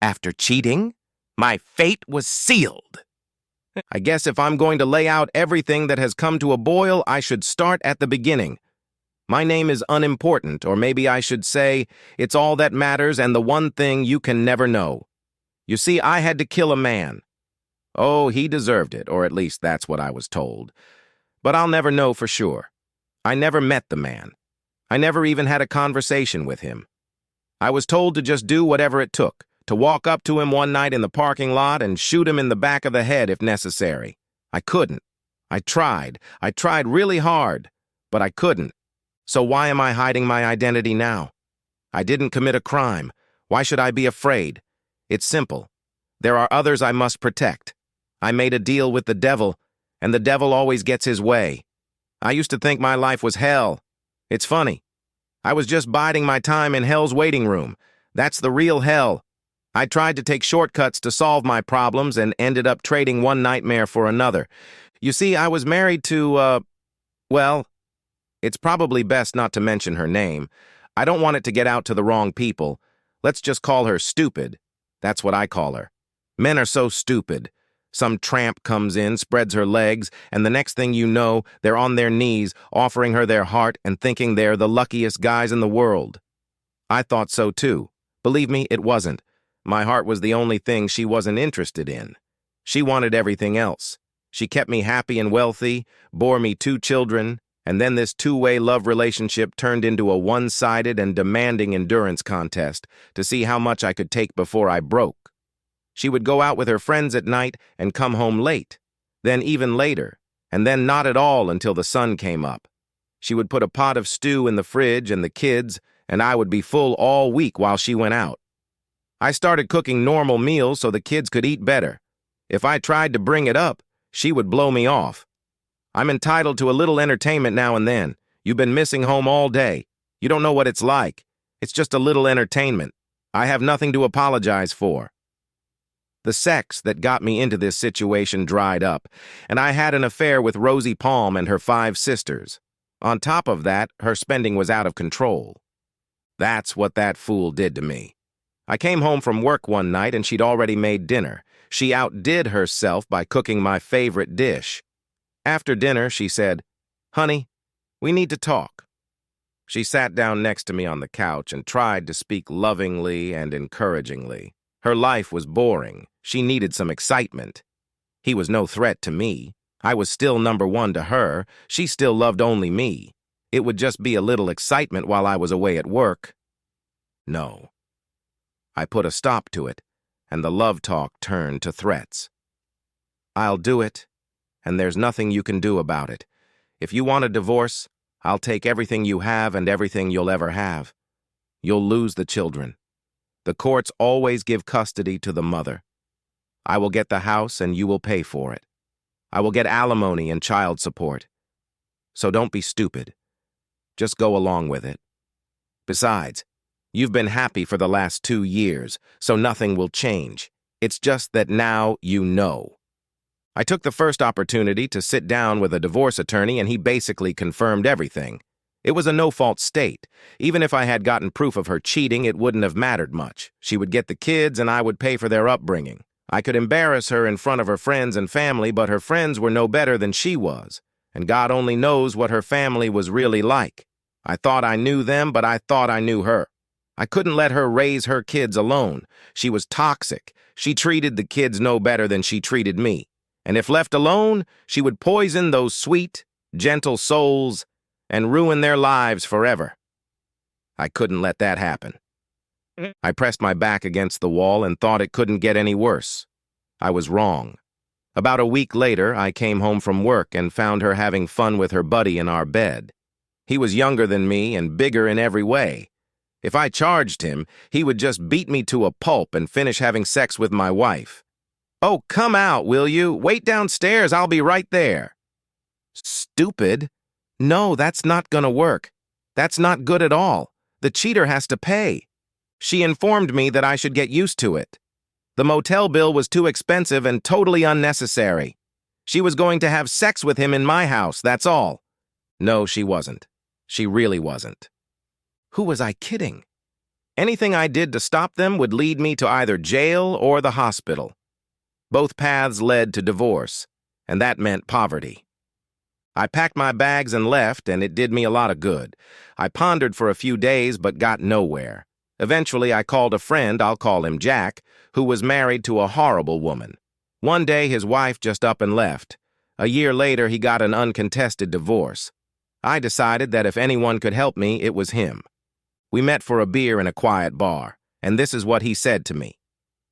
After cheating, my fate was sealed. I guess if I'm going to lay out everything that has come to a boil, I should start at the beginning. My name is unimportant, or maybe I should say, it's all that matters and the one thing you can never know. You see, I had to kill a man. Oh, he deserved it, or at least that's what I was told. But I'll never know for sure. I never met the man. I never even had a conversation with him. I was told to just do whatever it took, to walk up to him one night in the parking lot and shoot him in the back of the head if necessary. I couldn't. I tried really hard, but I couldn't. So why am I hiding my identity now? I didn't commit a crime. Why should I be afraid? It's simple. There are others I must protect. I made a deal with the devil, and the devil always gets his way. I used to think my life was hell. It's funny. I was just biding my time in hell's waiting room. That's the real hell. I tried to take shortcuts to solve my problems and ended up trading one nightmare for another. You see, I was married to, well, it's probably best not to mention her name. I don't want it to get out to the wrong people. Let's just call her stupid. That's what I call her. Men are so stupid. Some tramp comes in, spreads her legs, and the next thing you know, they're on their knees, offering her their heart and thinking they're the luckiest guys in the world. I thought so too. Believe me, it wasn't. My heart was the only thing she wasn't interested in. She wanted everything else. She kept me happy and wealthy, bore me 2 children, and then this two-way love relationship turned into a one-sided and demanding endurance contest to see how much I could take before I broke. She would go out with her friends at night and come home late, then even later, and then not at all until the sun came up. She would put a pot of stew in the fridge and the kids, and I would be full all week while she went out. I started cooking normal meals so the kids could eat better. If I tried to bring it up, she would blow me off. I'm entitled to a little entertainment now and then. You've been missing home all day. You don't know what it's like. It's just a little entertainment. I have nothing to apologize for. The sex that got me into this situation dried up, and I had an affair with Rosie Palm and her 5 sisters. On top of that, her spending was out of control. That's what that fool did to me. I came home from work one night and she'd already made dinner. She outdid herself by cooking my favorite dish. After dinner, she said, "Honey, we need to talk." She sat down next to me on the couch and tried to speak lovingly and encouragingly. Her life was boring. She needed some excitement. He was no threat to me. I was still number 1 to her. She still loved only me. It would just be a little excitement while I was away at work. No. I put a stop to it, and the love talk turned to threats. "I'll do it, and there's nothing you can do about it. If you want a divorce, I'll take everything you have and everything you'll ever have. You'll lose the children. The courts always give custody to the mother. I will get the house and you will pay for it. I will get alimony and child support. So don't be stupid. Just go along with it. Besides, you've been happy for the last 2 years, so nothing will change. It's just that now you know." I took the first opportunity to sit down with a divorce attorney, and he basically confirmed everything. It was a no-fault state. Even if I had gotten proof of her cheating, it wouldn't have mattered much. She would get the kids, and I would pay for their upbringing. I could embarrass her in front of her friends and family, but her friends were no better than she was, and God only knows what her family was really like. I thought I knew them, but I thought I knew her. I couldn't let her raise her kids alone. She was toxic. She treated the kids no better than she treated me. And if left alone, she would poison those sweet, gentle souls and ruin their lives forever. I couldn't let that happen. I pressed my back against the wall and thought it couldn't get any worse. I was wrong. About a week later, I came home from work and found her having fun with her buddy in our bed. He was younger than me and bigger in every way. If I charged him, he would just beat me to a pulp and finish having sex with my wife. "Oh, come out, will you? Wait downstairs, I'll be right there." Stupid. No, that's not gonna work. That's not good at all. The cheater has to pay. She informed me that I should get used to it. The motel bill was too expensive and totally unnecessary. She was going to have sex with him in my house, that's all. No, she wasn't. She really wasn't. Who was I kidding? Anything I did to stop them would lead me to either jail or the hospital. Both paths led to divorce, and that meant poverty. I packed my bags and left, and it did me a lot of good. I pondered for a few days but got nowhere. Eventually, I called a friend, I'll call him Jack, who was married to a horrible woman. One day, his wife just up and left. A year later, he got an uncontested divorce. I decided that if anyone could help me, it was him. We met for a beer in a quiet bar, and this is what he said to me.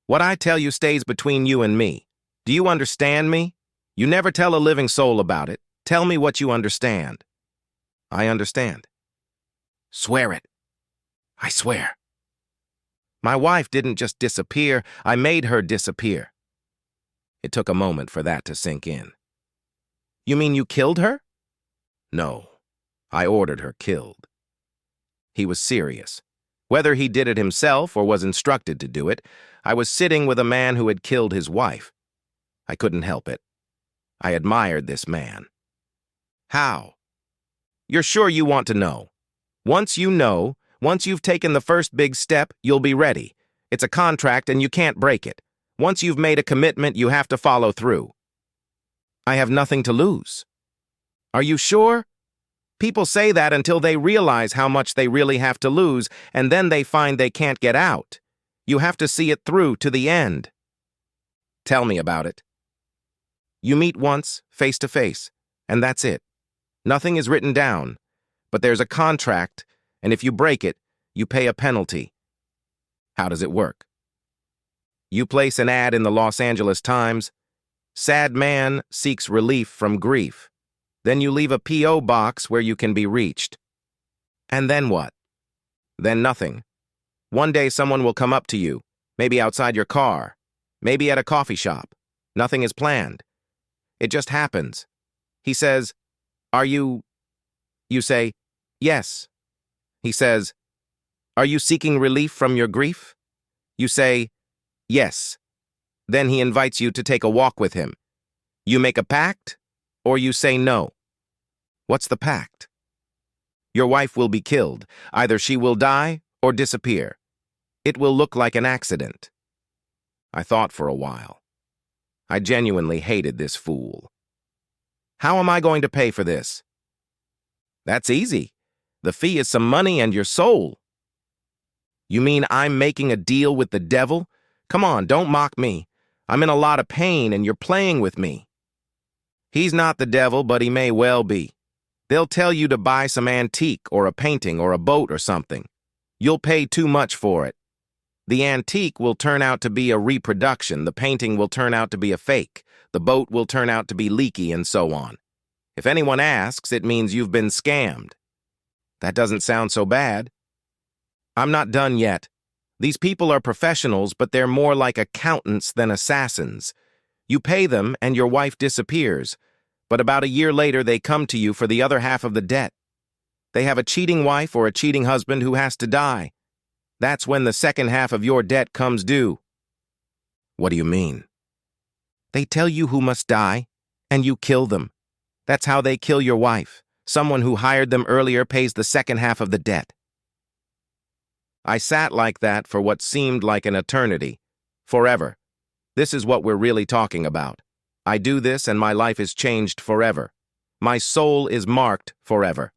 "What I tell you stays between you and me. Do you understand me? You never tell a living soul about it. Tell me what you understand." "I understand." "Swear it." "I swear." My wife didn't just disappear, I made her disappear. It took a moment for that to sink in. "You mean you killed her?" "No, I ordered her killed." He was serious. Whether he did it himself or was instructed to do it, I was sitting with a man who had killed his wife. I couldn't help it. I admired this man. "How?" "You're sure you want to know? Once you know, once you've taken the first big step, you'll be ready. It's a contract and you can't break it. Once you've made a commitment, you have to follow through." "I have nothing to lose." "Are you sure? People say that until they realize how much they really have to lose, and then they find they can't get out. You have to see it through to the end." "Tell me about it." "You meet once, face to face, and that's it. Nothing is written down, but there's a contract, and if you break it, you pay a penalty." "How does it work?" "You place an ad in the Los Angeles Times. Sad man seeks relief from grief. Then you leave a P.O. box where you can be reached." "And then what?" "Then nothing. One day someone will come up to you, maybe outside your car, maybe at a coffee shop. Nothing is planned. It just happens. He says, 'Are you—' You say, 'Yes.' He says, 'Are you seeking relief from your grief?' You say, 'Yes.' Then he invites you to take a walk with him. You make a pact, or you say no. What's the pact? Your wife will be killed. Either she will die or disappear. It will look like an accident." I thought for a while. I genuinely hated this fool. "How am I going to pay for this?" "That's easy. The fee is some money and your soul." "You mean I'm making a deal with the devil? Come on, don't mock me. I'm in a lot of pain and you're playing with me." "He's not the devil, but he may well be. They'll tell you to buy some antique or a painting or a boat or something. You'll pay too much for it. The antique will turn out to be a reproduction, the painting will turn out to be a fake, the boat will turn out to be leaky, and so on. If anyone asks, it means you've been scammed." "That doesn't sound so bad." "I'm not done yet. These people are professionals, but they're more like accountants than assassins. You pay them and your wife disappears, but about a year later they come to you for the other half of the debt. They have a cheating wife or a cheating husband who has to die. That's when the second half of your debt comes due." "What do you mean?" "They tell you who must die, and you kill them. That's how they kill your wife. Someone who hired them earlier pays the second half of the debt." I sat like that for what seemed like an eternity. Forever. This is what we're really talking about. I do this and my life is changed forever. My soul is marked forever.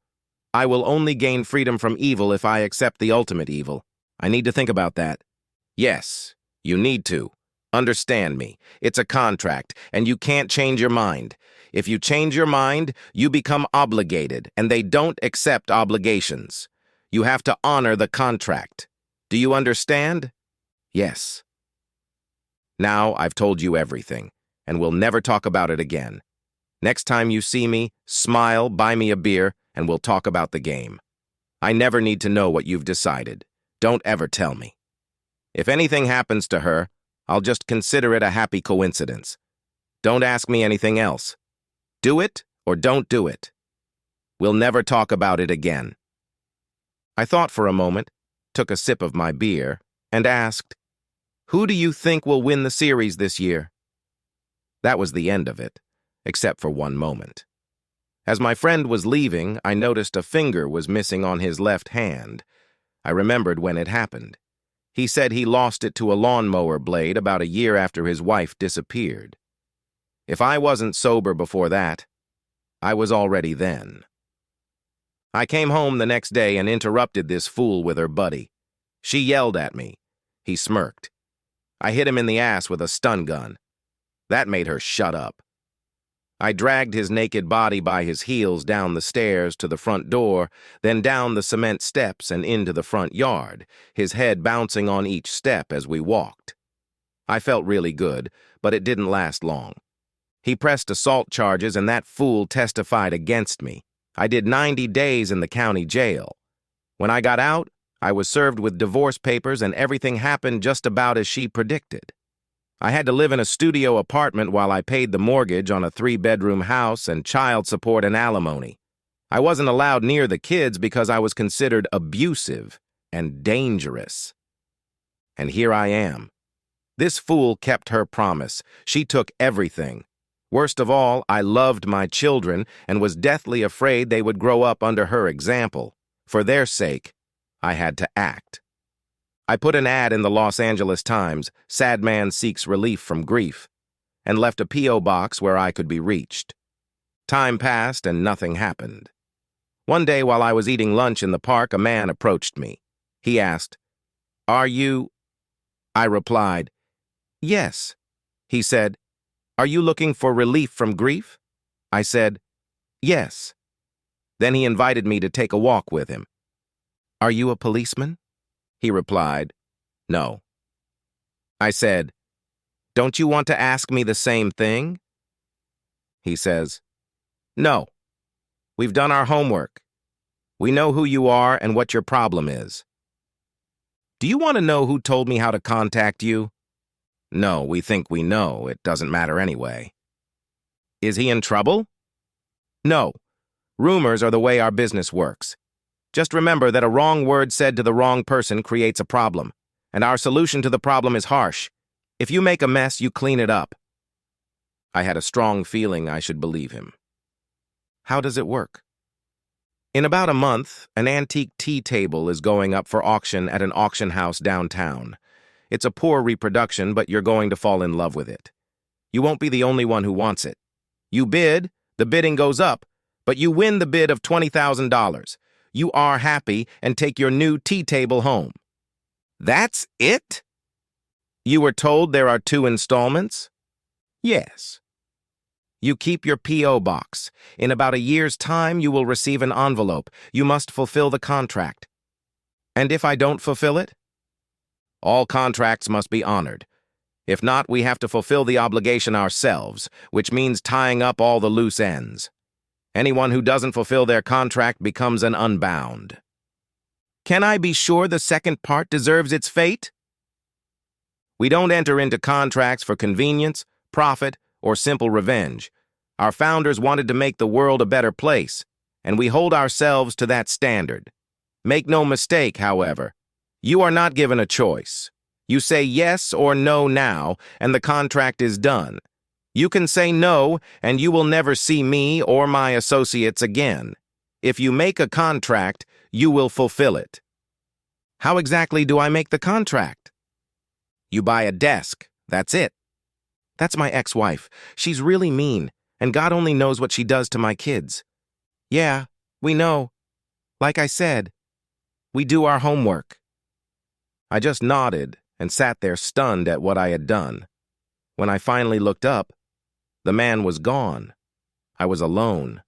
I will only gain freedom from evil if I accept the ultimate evil. I need to think about that. Yes, you need to. Understand me. It's a contract, and you can't change your mind. If you change your mind, you become obligated, and they don't accept obligations. You have to honor the contract. Do you understand? Yes. Now I've told you everything, and we'll never talk about it again. Next time you see me, smile, buy me a beer, and we'll talk about the game. I never need to know what you've decided. Don't ever tell me. If anything happens to her, I'll just consider it a happy coincidence. Don't ask me anything else. Do it or don't do it. We'll never talk about it again. I thought for a moment, took a sip of my beer, and asked, "Who do you think will win the series this year?" That was the end of it, except for one moment. As my friend was leaving, I noticed a finger was missing on his left hand. I remembered when it happened. He said he lost it to a lawnmower blade about a year after his wife disappeared. If I wasn't sober before that, I was already then. I came home the next day and interrupted this fool with her buddy. She yelled at me. He smirked. I hit him in the ass with a stun gun. That made her shut up. I dragged his naked body by his heels down the stairs to the front door, then down the cement steps and into the front yard, his head bouncing on each step as we walked. I felt really good, but it didn't last long. He pressed assault charges and that fool testified against me. I did 90 days in the county jail. When I got out, I was served with divorce papers and everything happened just about as she predicted. I had to live in a studio apartment while I paid the mortgage on a 3-bedroom house and child support and alimony. I wasn't allowed near the kids because I was considered abusive and dangerous. And here I am. This fool kept her promise. She took everything. Worst of all, I loved my children and was deathly afraid they would grow up under her example. For their sake, I had to act. I put an ad in the Los Angeles Times, "Sad Man Seeks Relief from Grief," and left a P.O. box where I could be reached. Time passed and nothing happened. One day while I was eating lunch in the park, a man approached me. He asked, "Are you—" I replied, "Yes." He said, "Are you looking for relief from grief?" I said, "Yes." Then he invited me to take a walk with him. "Are you a policeman?" He replied, "No." I said, "Don't you want to ask me the same thing?" He says, "No. We've done our homework. We know who you are and what your problem is." "Do you want to know who told me how to contact you?" "No, we think we know. It doesn't matter anyway." "Is he in trouble?" "No. Rumors are the way our business works. Just remember that a wrong word said to the wrong person creates a problem, and our solution to the problem is harsh. If you make a mess, you clean it up." I had a strong feeling I should believe him. How does it work? In about a month, an antique tea table is going up for auction at an auction house downtown. It's a poor reproduction, but you're going to fall in love with it. You won't be the only one who wants it. You bid, the bidding goes up, but you win the bid of $20,000. You are happy and take your new tea table home. That's it? You were told there are 2 installments? Yes. You keep your P.O. box. In about a year's time, you will receive an envelope. You must fulfill the contract. And if I don't fulfill it? All contracts must be honored. If not, we have to fulfill the obligation ourselves, which means tying up all the loose ends. Anyone who doesn't fulfill their contract becomes an unbound. Can I be sure the second part deserves its fate? We don't enter into contracts for convenience, profit, or simple revenge. Our founders wanted to make the world a better place, and we hold ourselves to that standard. Make no mistake, however, you are not given a choice. You say yes or no now, and the contract is done. You can say no, and you will never see me or my associates again. If you make a contract, you will fulfill it. How exactly do I make the contract? You buy a desk. That's it. That's my ex-wife. She's really mean, and God only knows what she does to my kids. Yeah, we know. Like I said, we do our homework. I just nodded and sat there stunned at what I had done. When I finally looked up, the man was gone. I was alone.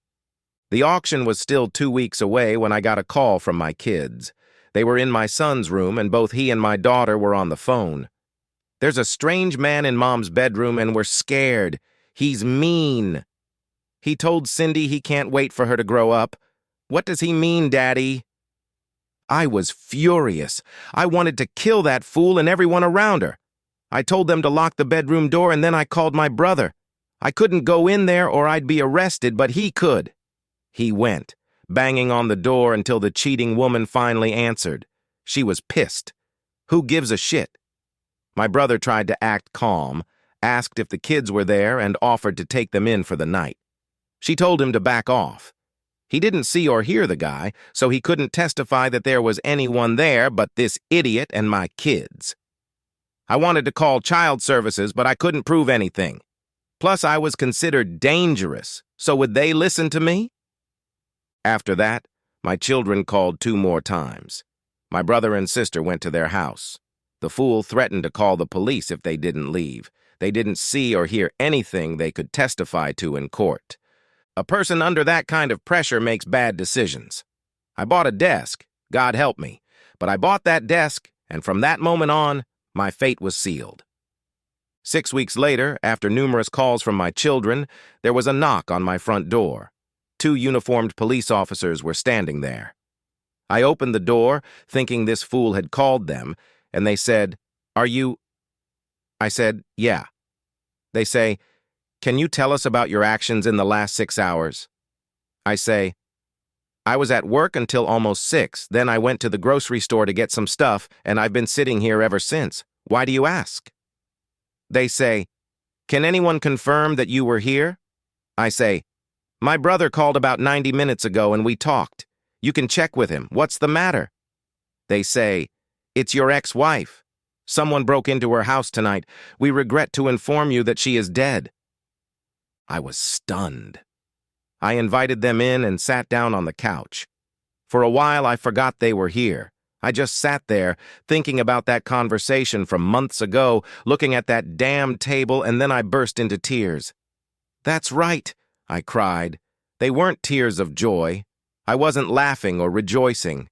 The auction was still 2 weeks away when I got a call from my kids. They were in my son's room, and both he and my daughter were on the phone. "There's a strange man in Mom's bedroom, and we're scared. He's mean. He told Cindy he can't wait for her to grow up. What does he mean, Daddy?" I was furious. I wanted to kill that fool and everyone around her. I told them to lock the bedroom door, and then I called my brother. I couldn't go in there or I'd be arrested, but he could. He went, banging on the door until the cheating woman finally answered. She was pissed. Who gives a shit? My brother tried to act calm, asked if the kids were there, and offered to take them in for the night. She told him to back off. He didn't see or hear the guy, so he couldn't testify that there was anyone there but this idiot and my kids. I wanted to call child services, but I couldn't prove anything. Plus, I was considered dangerous, so would they listen to me? After that, my children called 2 more times. My brother and sister went to their house. The fool threatened to call the police if they didn't leave. They didn't see or hear anything they could testify to in court. A person under that kind of pressure makes bad decisions. I bought a desk, God help me, but I bought that desk, and from that moment on, my fate was sealed. 6 weeks later, after numerous calls from my children, there was a knock on my front door. 2 uniformed police officers were standing there. I opened the door, thinking this fool had called them, and they said, "Are you—" I said, "Yeah." They say, "Can you tell us about your actions in the last 6 hours?" I say, "I was at work until almost 6, then I went to the grocery store to get some stuff, and I've been sitting here ever since. Why do you ask?" They say, "Can anyone confirm that you were here?" I say, "My brother called about 90 minutes ago and we talked. You can check with him. What's the matter?" They say, "It's your ex-wife. Someone broke into her house tonight. We regret to inform you that she is dead." I was stunned. I invited them in and sat down on the couch. For a while, I forgot they were here. I just sat there, thinking about that conversation from months ago, looking at that damn table, and then I burst into tears. "That's right," I cried. They weren't tears of joy. I wasn't laughing or rejoicing.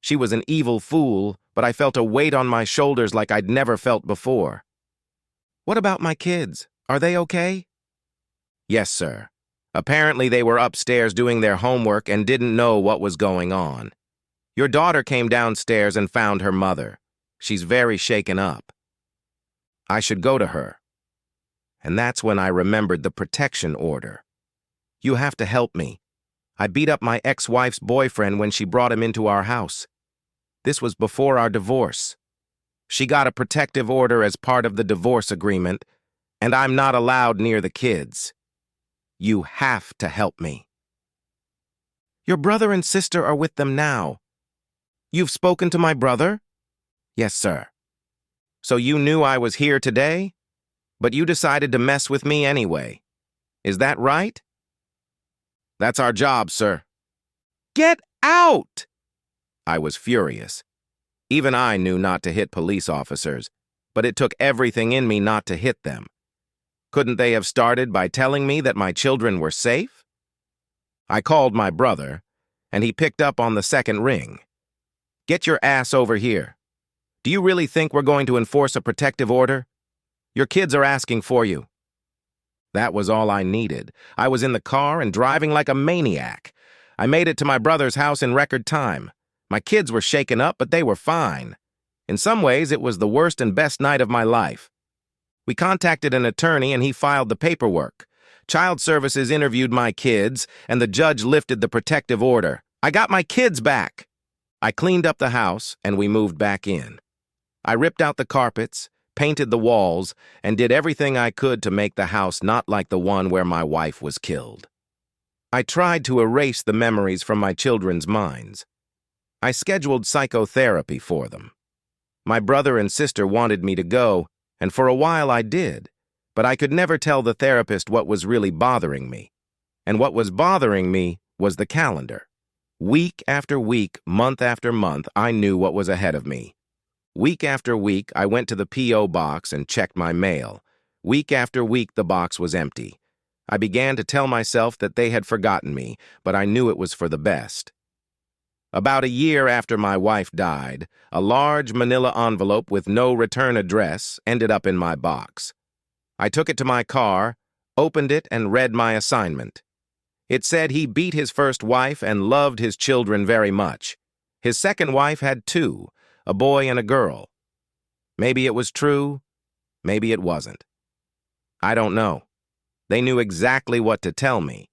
She was an evil fool, but I felt a weight on my shoulders like I'd never felt before. "What about my kids? Are they okay?" "Yes, sir. Apparently they were upstairs doing their homework and didn't know what was going on. Your daughter came downstairs and found her mother. She's very shaken up. I should go to her." And that's when I remembered the protection order. "You have to help me. I beat up my ex-wife's boyfriend when she brought him into our house. This was before our divorce. She got a protective order as part of the divorce agreement, and I'm not allowed near the kids. You have to help me." "Your brother and sister are with them now." "You've spoken to my brother?" "Yes, sir." "So you knew I was here today? But you decided to mess with me anyway. Is that right?" "That's our job, sir." "Get out!" I was furious. Even I knew not to hit police officers, but it took everything in me not to hit them. Couldn't they have started by telling me that my children were safe? I called my brother, and he picked up on the second ring. "Get your ass over here. Do you really think we're going to enforce a protective order? Your kids are asking for you." That was all I needed. I was in the car and driving like a maniac. I made it to my brother's house in record time. My kids were shaken up, but they were fine. In some ways, it was the worst and best night of my life. We contacted an attorney and he filed the paperwork. Child Services interviewed my kids, and the judge lifted the protective order. I got my kids back. I cleaned up the house, and we moved back in. I ripped out the carpets, painted the walls, and did everything I could to make the house not like the one where my wife was killed. I tried to erase the memories from my children's minds. I scheduled psychotherapy for them. My brother and sister wanted me to go, and for a while I did, but I could never tell the therapist what was really bothering me. And what was bothering me was the calendar. Week after week, month after month, I knew what was ahead of me. Week after week, I went to the P.O. box and checked my mail. Week after week, the box was empty. I began to tell myself that they had forgotten me, but I knew it was for the best. About a year after my wife died, a large manila envelope with no return address ended up in my box. I took it to my car, opened it, and read my assignment. It said he beat his first wife and loved his children very much. His second wife had 2, a boy and a girl. Maybe it was true, maybe it wasn't. I don't know. They knew exactly what to tell me.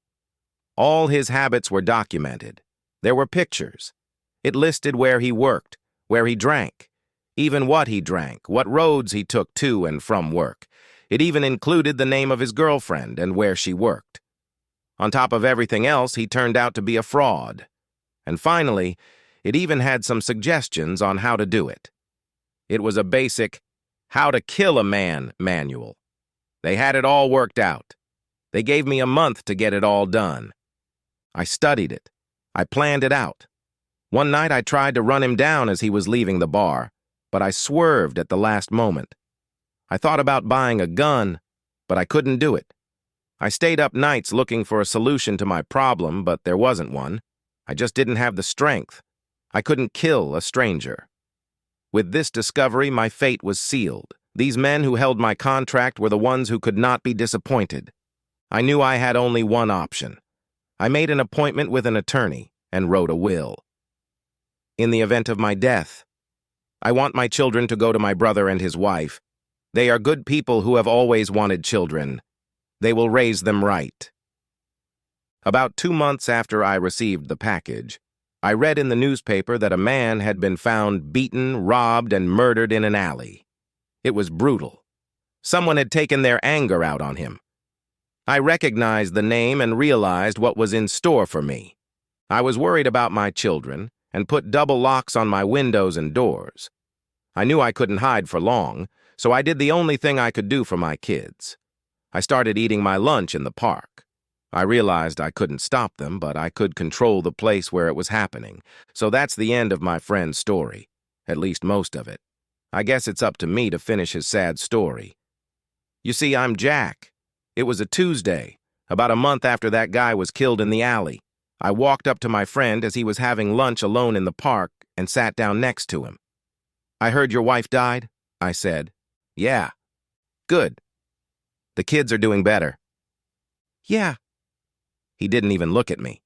All his habits were documented. There were pictures. It listed where he worked, where he drank, even what he drank, what roads he took to and from work. It even included the name of his girlfriend and where she worked. On top of everything else, he turned out to be a fraud. And finally, it even had some suggestions on how to do it. It was a basic how to kill a man manual. They had it all worked out. They gave me a month to get it all done. I studied it. I planned it out. One night I tried to run him down as he was leaving the bar, but I swerved at the last moment. I thought about buying a gun, but I couldn't do it. I stayed up nights looking for a solution to my problem, but there wasn't one. I just didn't have the strength. I couldn't kill a stranger. With this discovery, my fate was sealed. These men who held my contract were the ones who could not be disappointed. I knew I had only one option. I made an appointment with an attorney and wrote a will. In the event of my death, I want my children to go to my brother and his wife. They are good people who have always wanted children. They will raise them right. About 2 months after I received the package, I read in the newspaper that a man had been found beaten, robbed, and murdered in an alley. It was brutal. Someone had taken their anger out on him. I recognized the name and realized what was in store for me. I was worried about my children and put double locks on my windows and doors. I knew I couldn't hide for long, so I did the only thing I could do for my kids. I started eating my lunch in the park. I realized I couldn't stop them, but I could control the place where it was happening. So that's the end of my friend's story, at least most of it. I guess it's up to me to finish his sad story. You see, I'm Jack. It was a Tuesday, about a month after that guy was killed in the alley. I walked up to my friend as he was having lunch alone in the park and sat down next to him. "I heard your wife died," I said. "Yeah." "Good. The kids are doing better." "Yeah." He didn't even look at me.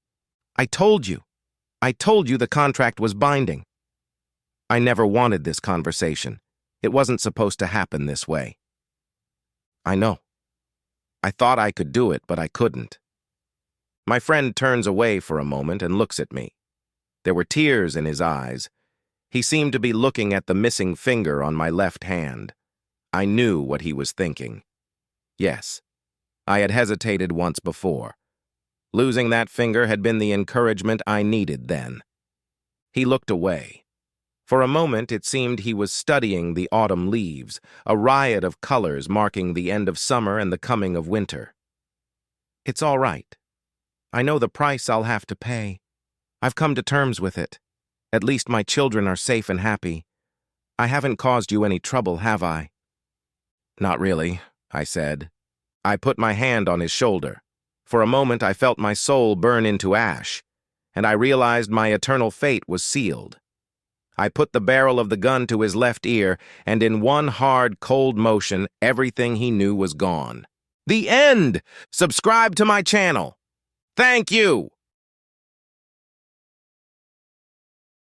I told you the contract was binding." I never wanted this conversation. It wasn't supposed to happen this way. "I know. I thought I could do it, but I couldn't." My friend turns away for a moment and looks at me. There were tears in his eyes. He seemed to be looking at the missing finger on my left hand. I knew what he was thinking. Yes, I had hesitated once before. Losing that finger had been the encouragement I needed then. He looked away. For a moment, it seemed he was studying the autumn leaves, a riot of colors marking the end of summer and the coming of winter. "It's all right. I know the price I'll have to pay. I've come to terms with it. At least my children are safe and happy. I haven't caused you any trouble, have I?" "Not really," I said. I put my hand on his shoulder. For a moment, I felt my soul burn into ash, and I realized my eternal fate was sealed. I put the barrel of the gun to his left ear, and in one hard, cold motion, everything he knew was gone. The end! Subscribe to my channel. Thank you!